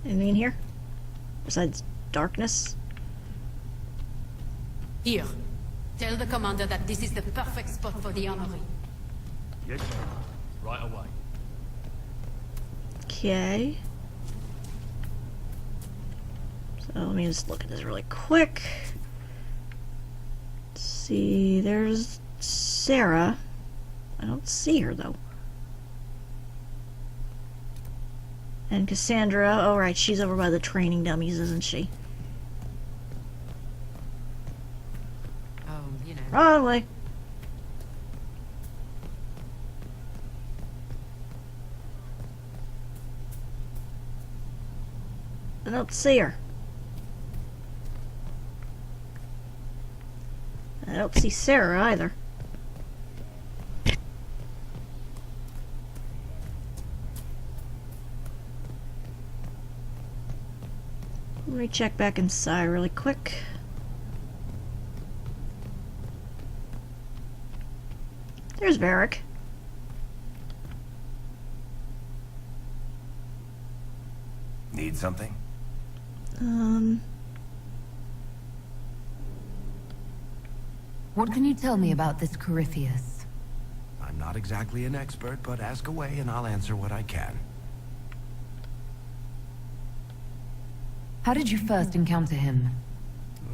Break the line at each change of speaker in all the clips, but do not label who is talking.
Anything in here? Besides darkness?
Here. Tell the commander that this is the perfect spot for the armory.
Yes, sir. Right away.
Okay. So let me just look at this really quick. Let's see, there's Sera. I don't see her though. And Cassandra, oh right, she's over by the training dummies, isn't she?
Oh, you know.
Wrong way. I don't see her. I don't see Sera either. Let me check back inside really quick. There's Varric.
Need something?
What can you tell me about this Corypheus?
I'm not exactly an expert, but ask away and I'll answer what I can.
How did you first encounter him?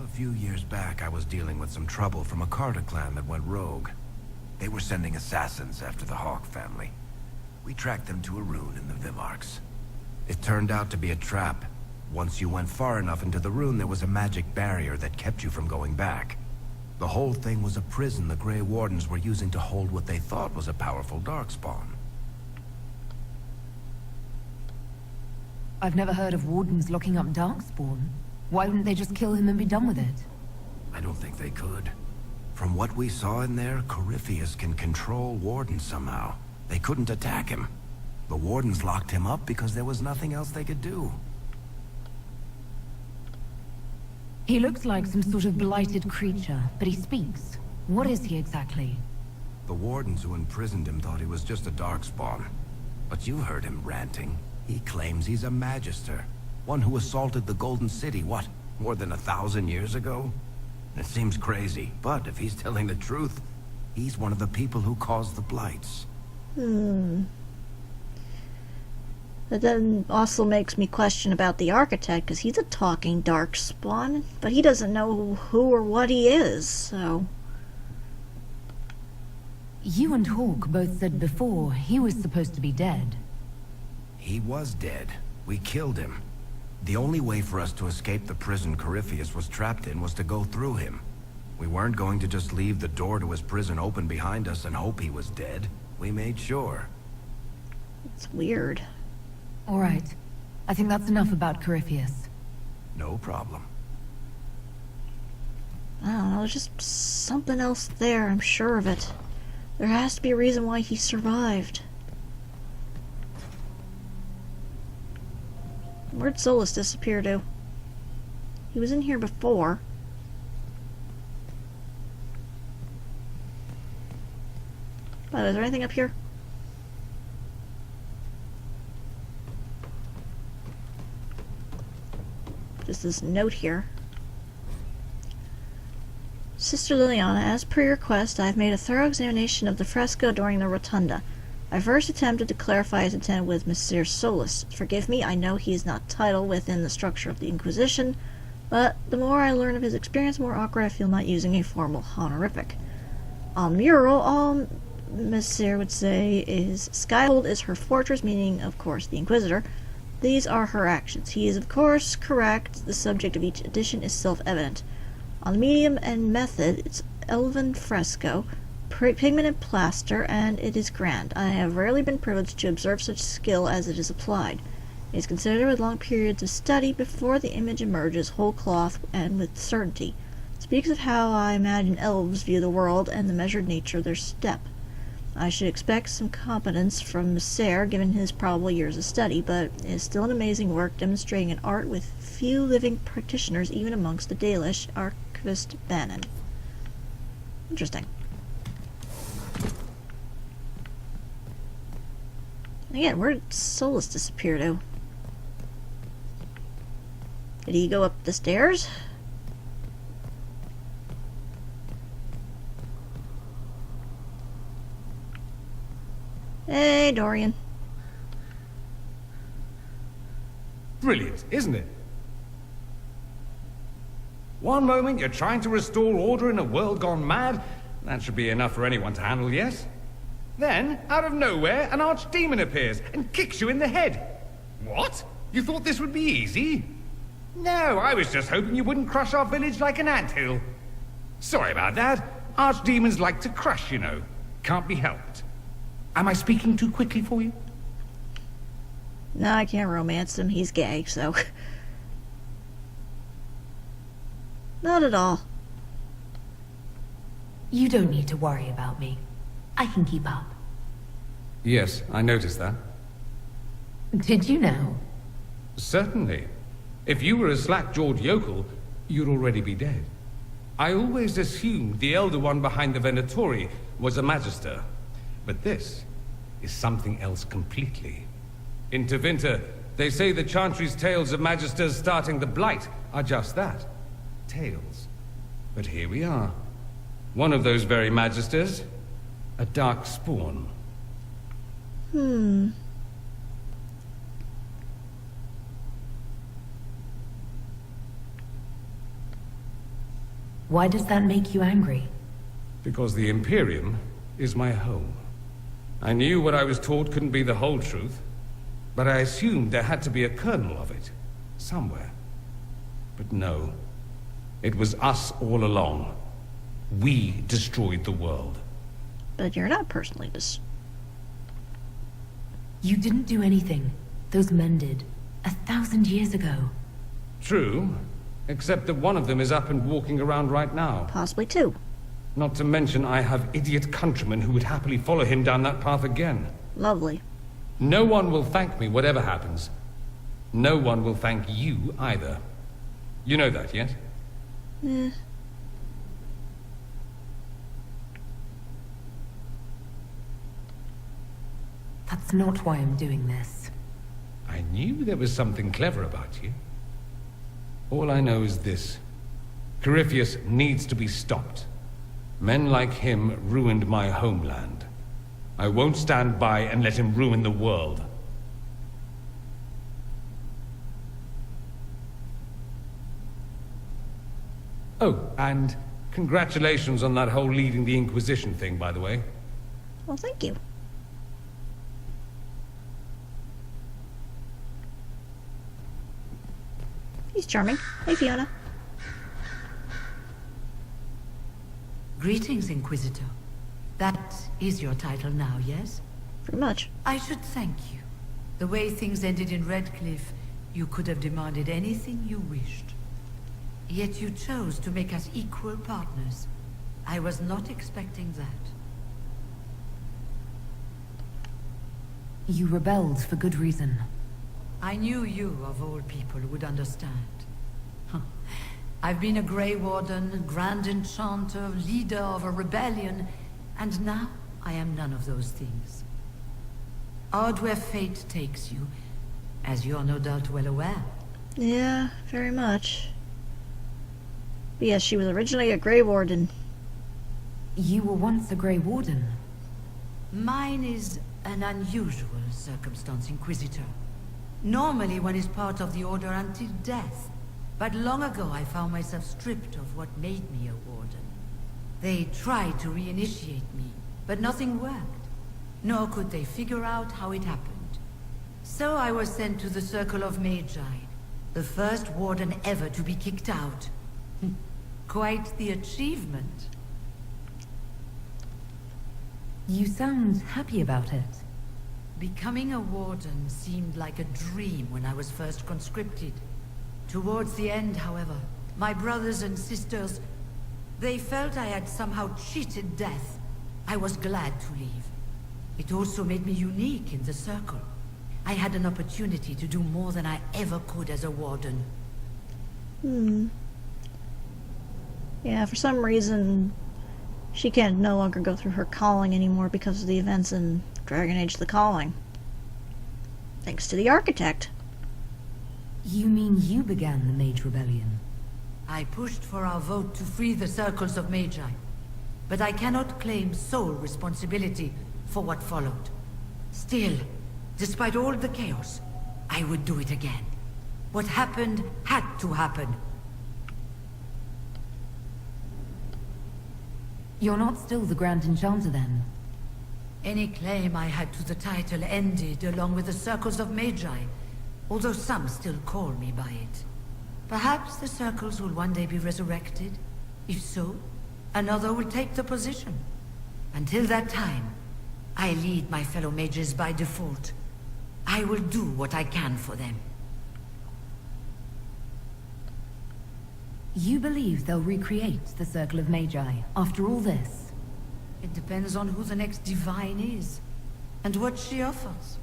A few years back, I was dealing with some trouble from a Carter clan that went rogue. They were sending assassins after the Hawk family. We tracked them to a rune in the Vimarks. It turned out to be a trap. Once you went far enough into the rune, there was a magic barrier that kept you from going back. The whole thing was a prison the Grey Wardens were using to hold what they thought was a powerful darkspawn.
I've never heard of Wardens locking up Darkspawn. Why wouldn't they just kill him and be done with it?
I don't think they could. From what we saw in there, Corypheus can control Wardens somehow. They couldn't attack him. The Wardens locked him up because there was nothing else they could do.
He looks like some sort of blighted creature, but he speaks. What is he exactly?
The Wardens who imprisoned him thought he was just a darkspawn. But you heard him ranting. He claims he's a Magister. One who assaulted the Golden City, what, more than 1,000 years ago? It seems crazy, but if he's telling the truth, he's one of the people who caused the blights.
That then also makes me question about the Architect, because he's a talking darkspawn, but he doesn't know who or what he is, so...
You and Hawk both said before he was supposed to be dead.
He was dead. We killed him. The only way for us to escape the prison Corypheus was trapped in was to go through him. We weren't going to just leave the door to his prison open behind us and hope he was dead. We made sure.
It's weird.
All right. I think that's enough about Corypheus.
No problem.
I don't know, there's just something else there, I'm sure of it. There has to be a reason why he survived. Where'd Solus disappear to? He was in here before. By the way, is there anything up here? Just this note here. Sister Liliana, as per your request, I have made a thorough examination of the fresco during the rotunda. I first attempted to clarify his intent with Messer Solus. Forgive me, I know he is not titled within the structure of the Inquisition, but the more I learn of his experience, the more awkward I feel not using a formal honorific. On the mural, all Messer would say is, Skyhold is her fortress, meaning, of course, the Inquisitor. These are her actions. He is, of course, correct. The subject of each edition is self-evident. On the medium and method, it's elven fresco, pigmented plaster, and it is grand. I have rarely been privileged to observe such skill as it is applied. It is considered with long periods of study before the image emerges whole cloth and with certainty. It speaks of how I imagine elves view the world and the measured nature of their step. I should expect some competence from Messer, given his probable years of study, but it is still an amazing work demonstrating an art with few living practitioners even amongst the Dalish archivist Bannon. Interesting. Again, where did Solus disappear to? Did he go up the stairs? Hey, Dorian.
Brilliant, isn't it? One moment you're trying to restore order in a world gone mad. That should be enough for anyone to handle, yes? Then, out of nowhere, an archdemon appears and kicks you in the head. What? You thought this would be easy? No, I was just hoping you wouldn't crush our village like an anthill. Sorry about that. Archdemons like to crush, you know. Can't be helped. Am I speaking too quickly for you?
No, I can't romance him. He's gay, so... Not at all.
You don't need to worry about me. I can keep up.
Yes, I noticed that.
Did you know?
Certainly. If you were a slack-jawed yokel, you'd already be dead. I always assumed the Elder One behind the Venatori was a Magister. But this is something else completely. In Tevinter, they say the Chantry's tales of Magisters starting the Blight are just that. Tales. But here we are. One of those very Magisters. A dark spawn.
Why does that make you angry?
Because the Imperium is my home. I knew what I was taught couldn't be the whole truth, but I assumed there had to be a kernel of it, somewhere. But no. It was us all along. We destroyed the world.
But you're not personally
You didn't do anything. Those men did. 1,000 years ago.
True, except that one of them is up and walking around right now.
Possibly two.
Not to mention I have idiot countrymen who would happily follow him down that path again.
Lovely.
No one will thank me, whatever happens. No one will thank you, either. You know that, yes?
Eh.
That's not why I'm doing this.
I knew there was something clever about you. All I know is this. Corypheus needs to be stopped. Men like him ruined my homeland. I won't stand by and let him ruin the world. Oh, and congratulations on that whole leading the Inquisition thing, by the way.
Well, thank you. He's charming. Hey, Fiona.
Greetings, Inquisitor. That is your title now, yes?
Pretty much.
I should thank you. The way things ended in Redcliffe, you could have demanded anything you wished. Yet you chose to make us equal partners. I was not expecting that.
You rebelled for good reason.
I knew you, of all people, would understand. Huh. I've been a Grey Warden, Grand Enchanter, leader of a rebellion, and now I am none of those things. Odd where fate takes you, as you're no doubt well aware.
Yeah, very much. But yes, she was originally a Grey Warden.
You were once a Grey Warden.
Mine is an unusual circumstance, Inquisitor. Normally one is part of the Order until death. But long ago I found myself stripped of what made me a Warden. They tried to reinitiate me, but nothing worked. Nor could they figure out how it happened. So I was sent to the Circle of Magi, the first Warden ever to be kicked out. Quite the achievement.
You sound happy about it.
Becoming a Warden seemed like a dream when I was first conscripted. Towards the end, however, my brothers and sisters, they felt I had somehow cheated death. I was glad to leave. It also made me unique in the Circle. I had an opportunity to do more than I ever could as a Warden.
Yeah, for some reason, she can no longer go through her calling anymore because of the events in Dragon Age: The Calling. Thanks to the Architect.
You mean you began the Mage Rebellion?
I pushed for our vote to free the circles of Magi, but I cannot claim sole responsibility for what followed. Still, despite all the chaos, I would do it again. What happened had to happen.
You're not still the Grand Enchanter then?
Any claim I had to the title ended along with the circles of Magi, although some still call me by it. Perhaps the circles will one day be resurrected. If so, another will take the position. Until that time, I lead my fellow mages by default. I will do what I can for them.
You believe they'll recreate the Circle of Magi after all this?
It depends on who the next divine is, and what she offers.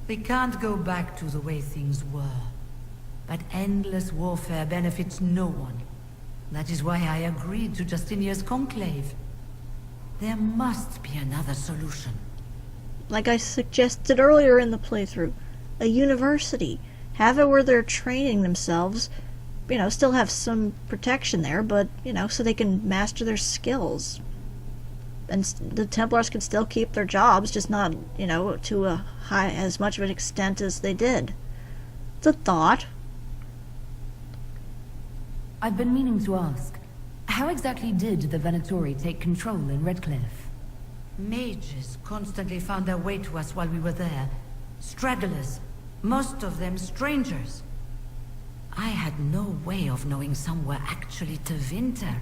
We can't go back to the way things were. But endless warfare benefits no one. That is why I agreed to Justinia's conclave. There must be another solution.
Like I suggested earlier in the playthrough, a university. Have it where they're training themselves, still have some protection there, but, so they can master their skills. And the Templars can still keep their jobs, just not, to as much of an extent as they did. It's a thought.
I've been meaning to ask, how exactly did the Venatori take control in Redcliffe?
Mages constantly found their way to us while we were there. Stragglers, most of them strangers. I had no way of knowing some were actually Tevinter.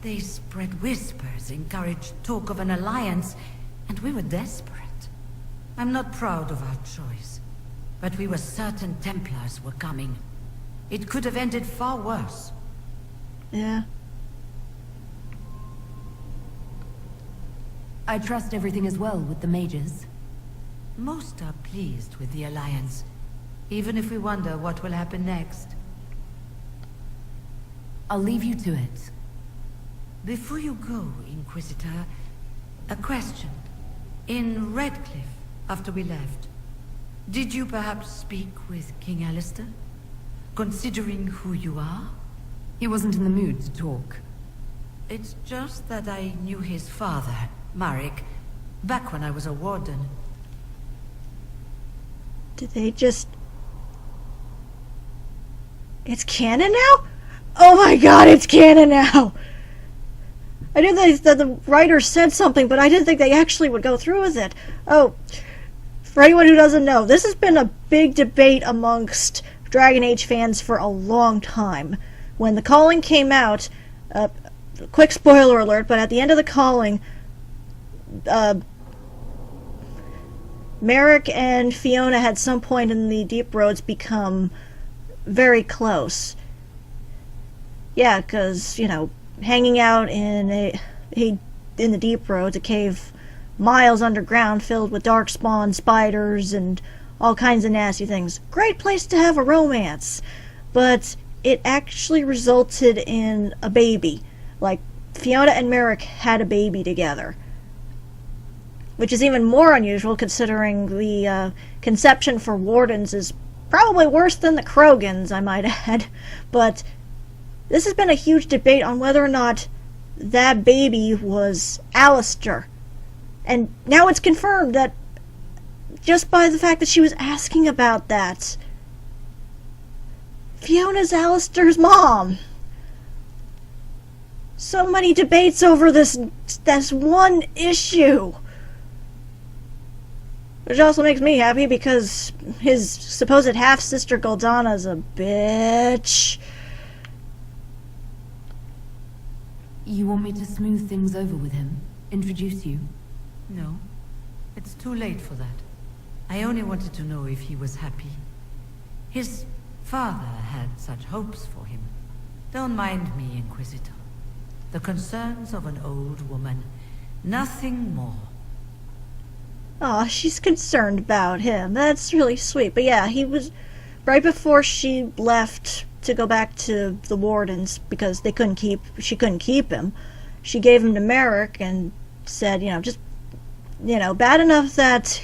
They spread whispers, encouraged talk of an alliance, and we were desperate. I'm not proud of our choice, but we were certain Templars were coming. It could have ended far worse.
Yeah.
I trust everything is well with the mages.
Most are pleased with the alliance, even if we wonder what will happen next.
I'll leave you to it.
Before you go, Inquisitor, a question. In Redcliffe, after we left, did you perhaps speak with King Alistair? Considering who you are?
He wasn't in the mood to talk.
It's just that I knew his father, Marek, back when I was a warden.
Did they just... It's canon now? Oh my god, it's canon now! I knew that the writer said something, but I didn't think they actually would go through with it. Oh, for anyone who doesn't know, this has been a big debate amongst Dragon Age fans for a long time. When The Calling came out, quick spoiler alert, but at the end of The Calling, Merrick and Fiona had some point in the Deep Roads become very close. Yeah, because, hanging out in in the Deep Roads, a cave miles underground filled with darkspawn spiders and all kinds of nasty things. Great place to have a romance. But it actually resulted in a baby. Like, Fiona and Merrick had a baby together. Which is even more unusual considering the conception for Wardens is probably worse than the Krogans, I might add. But this has been a huge debate on whether or not that baby was Alistair. And now it's confirmed that just by the fact that she was asking about that, Fiona's Alistair's mom. So many debates over this one issue. Which also makes me happy because his supposed half-sister Goldana's a bitch.
You want me to smooth things over with him? Introduce you?
No, it's too late for that. I only wanted to know if he was happy. His father had such hopes for him. Don't mind me, Inquisitor. The concerns of an old woman. Nothing more.
Aw, she's concerned about him. That's really sweet. But yeah, he was... Right before she left to go back to the Wardens, because she couldn't keep him, she gave him to Merrick and said, bad enough that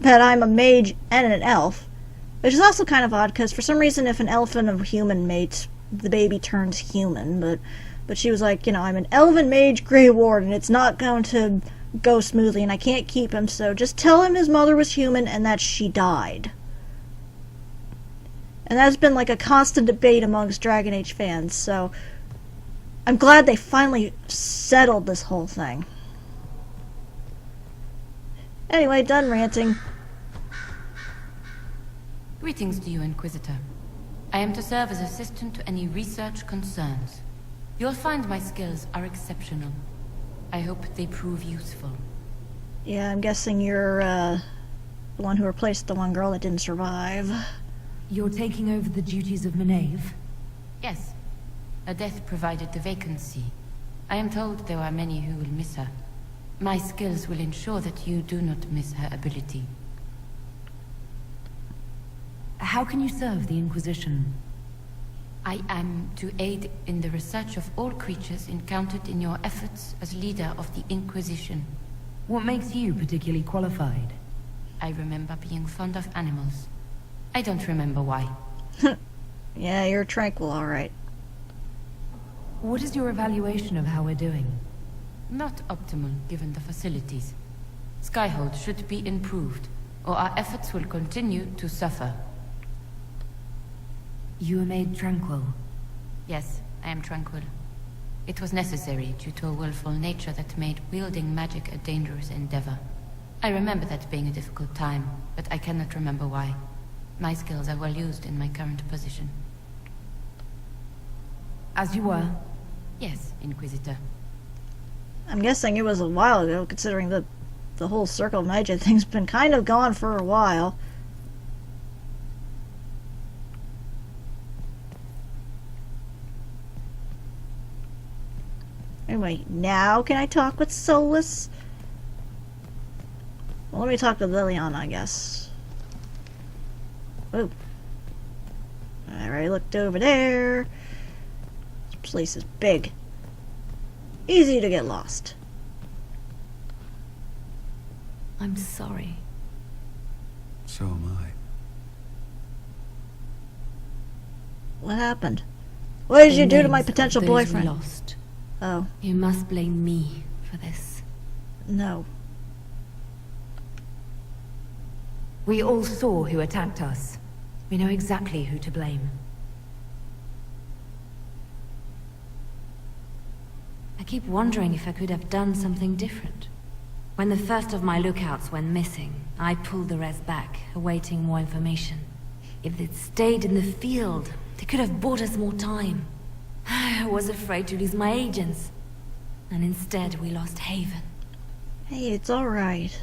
I'm a mage and an elf, Which is also kind of odd, because for some reason if an elf and a human mate, the baby turns human, but she was like, you know, I'm an elven mage Grey Ward, and it's not going to go smoothly, and I can't keep him, so just tell him his mother was human and that she died. And that's been like a constant debate amongst Dragon Age fans, so I'm glad they finally settled this whole thing. Anyway, done ranting.
Greetings to you, Inquisitor. I am to serve as assistant to any research concerns. You'll find my skills are exceptional. I hope they prove useful.
Yeah, I'm guessing you're, the one who replaced the one girl that didn't survive.
You're taking over the duties of Maeve?
Yes. Her death provided the vacancy. I am told there are many who will miss her. My skills will ensure that you do not miss her ability.
How can you serve the Inquisition?
I am to aid in the research of all creatures encountered in your efforts as leader of the Inquisition.
What makes you particularly qualified?
I remember being fond of animals. I don't remember why.
Yeah, you're tranquil, alright.
What is your evaluation of how we're doing?
Not optimal given the facilities. Skyhold should be improved, or our efforts will continue to suffer.
You were made tranquil.
Yes, I am tranquil. It was necessary due to a willful nature that made wielding magic a dangerous endeavor. I remember that being a difficult time, but I cannot remember why. My skills are well used in my current position.
As you were?
Yes, Inquisitor.
I'm guessing it was a while ago, considering that the whole Circle of Magic thing's been kind of gone for a while. Anyway, now can I talk with Solus? Well, let me talk to Liliana, I guess. Whoa. I already looked over there. This place is big. Easy to get lost.
I'm sorry.
So am I.
What happened? What did
The
you do to
names
my
of
potential
those we
boyfriend?
Lost.
Oh,
You must blame me for this.
no.
We all saw who attacked us. We know exactly who to blame.
I keep wondering if I could have done something different. When the first of my lookouts went missing, I pulled the rest back, awaiting more information. If they'd stayed in the field, they could have bought us more time. I was afraid to lose my agents. And instead we lost Haven.
Hey, it's alright.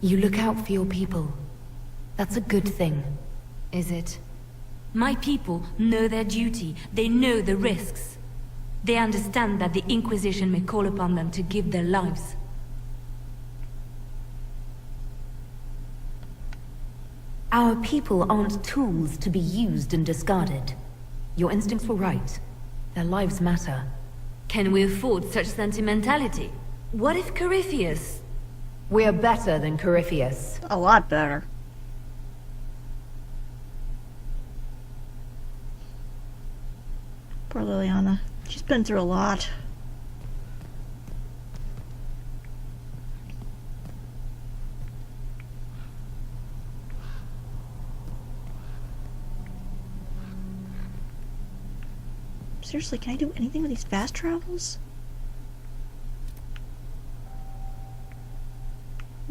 You look out for your people. That's a good thing. Is it? My people know their duty. They know the risks. They understand that the Inquisition may call upon them to give their lives.
Our people aren't tools to be used and discarded. Your instincts were right. Their lives matter.
Can we afford such sentimentality? What if Corypheus...
We're better than Corypheus.
A lot better. Poor Liliana. She's been through a lot. Seriously, can I do anything with these fast travels?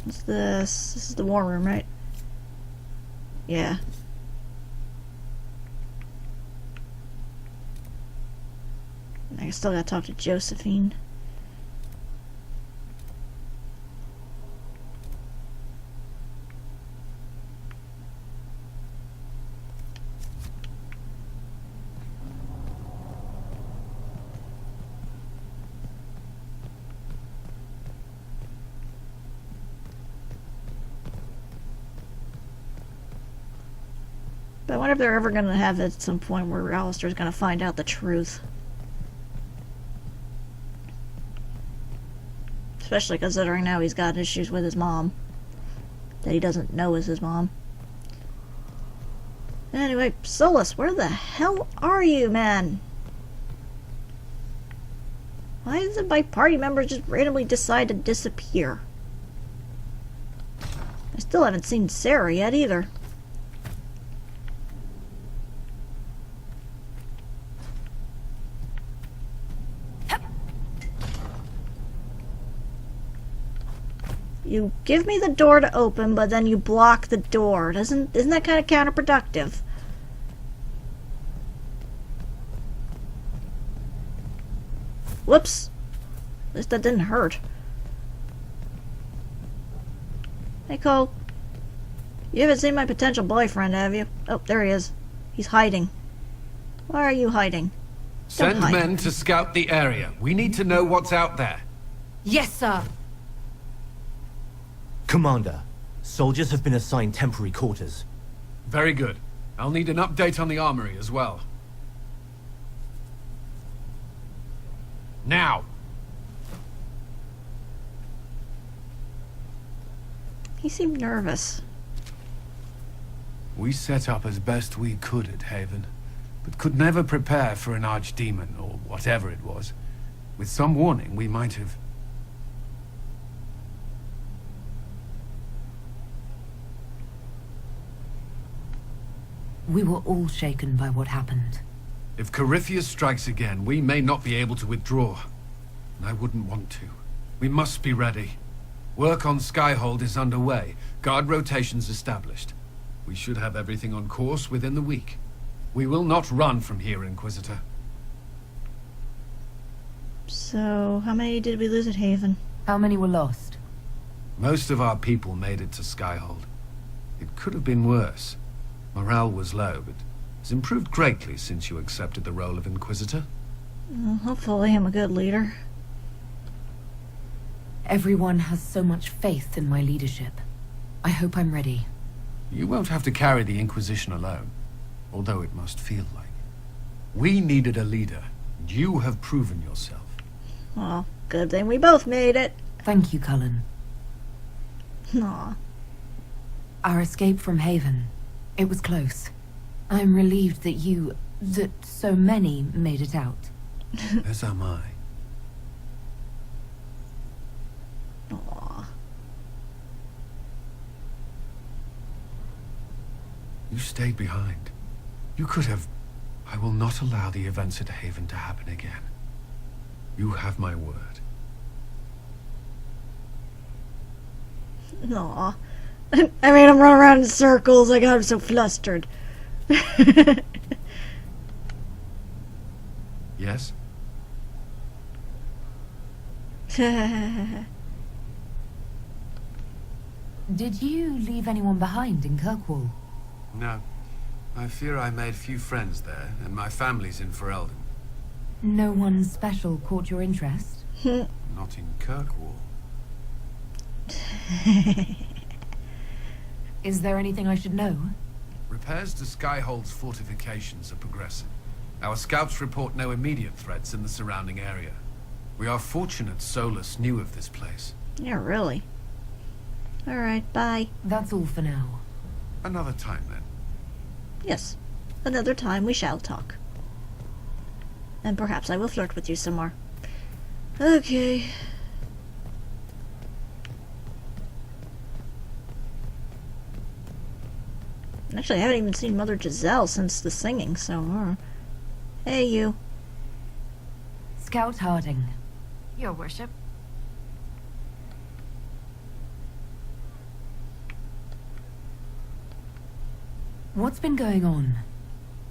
What's this? This is the war room, right? Yeah. I still gotta talk to Josephine. But I wonder if they're ever gonna have it at some point where Alistair's gonna find out the truth. Especially considering now he's got issues with his mom. That he doesn't know is his mom. Anyway, Solus, where the hell are you, man? Why did my party members just randomly decide to disappear? I still haven't seen Sera yet either. You give me the door to open, but then you block the door. Isn't that kind of counterproductive? Whoops. At least that didn't hurt. Hey, Cole. You haven't seen my potential boyfriend, have you? Oh, there he is. He's hiding. Why are you hiding?
Send men to scout the area. We need to know what's out there.
Yes, sir.
Commander, soldiers have been assigned temporary quarters.
Very good. I'll need an update on the armory as well. Now!
He seemed nervous.
We set up as best we could at Haven, but could never prepare for an archdemon, or whatever it was. With some warning, we might have...
We were all shaken by what happened.
If Corypheus strikes again, we may not be able to withdraw. And I wouldn't want to. We must be ready. Work on Skyhold is underway. Guard rotations established. We should have everything on course within the week. We will not run from here, Inquisitor.
So, how many did we lose at Haven?
How many were lost?
Most of our people made it to Skyhold. It could have been worse. Morale was low, but it's improved greatly since you accepted the role of Inquisitor.
Well, hopefully I'm a good leader.
Everyone has so much faith in my leadership. I hope I'm ready.
You won't have to carry the Inquisition alone, although it must feel like. We needed a leader, and you have proven yourself.
Well, good thing we both made it.
Thank you, Cullen.
Aw.
Our escape from Haven. It was close. I'm relieved that so many made it out.
As am I.
Aw.
You stayed behind. You could have... I will not allow the events at Haven to happen again. You have my word.
Aw. I made him run around in circles. I got him so flustered.
Yes?
Did you leave anyone behind in Kirkwall?
No. I fear I made few friends there, and my family's in Ferelden.
No one special caught your interest?
Not in Kirkwall.
Is there anything I should know?
Repairs to Skyhold's fortifications are progressing. Our scouts report no immediate threats in the surrounding area. We are fortunate Solus knew of this place.
Yeah, really. Alright, bye.
That's all for now.
Another time, then.
Yes, another time we shall talk. And perhaps I will flirt with you some more. Okay. Actually, I haven't even seen Mother Giselle since the singing, so... Hey, you.
Scout Harding.
Your worship.
What's been going on?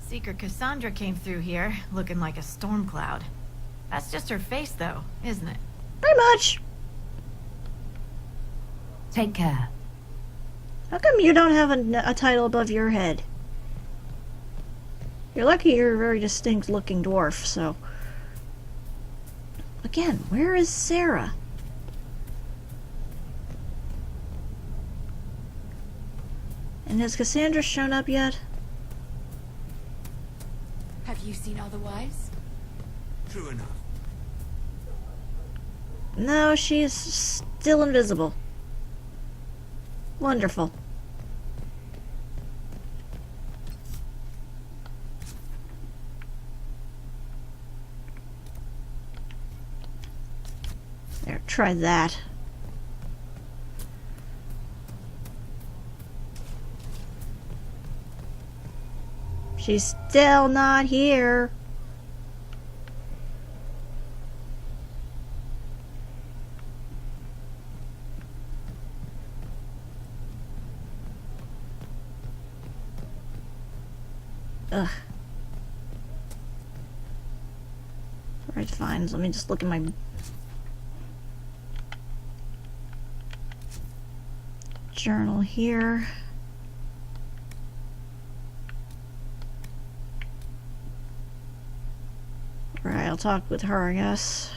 Seeker Cassandra came through here, looking like a storm cloud. That's just her face, though, isn't it?
Pretty much.
Take care.
How come you don't have a title above your head? You're lucky you're a very distinct looking dwarf, so... Again, where is Sera? And has Cassandra shown up yet?
Have you seen otherwise?
True enough.
No, she's still invisible. Wonderful. There, try that. She's still not here. Ugh. Alright, fine. Let me just look at my journal here. Right, I'll talk with her, I guess.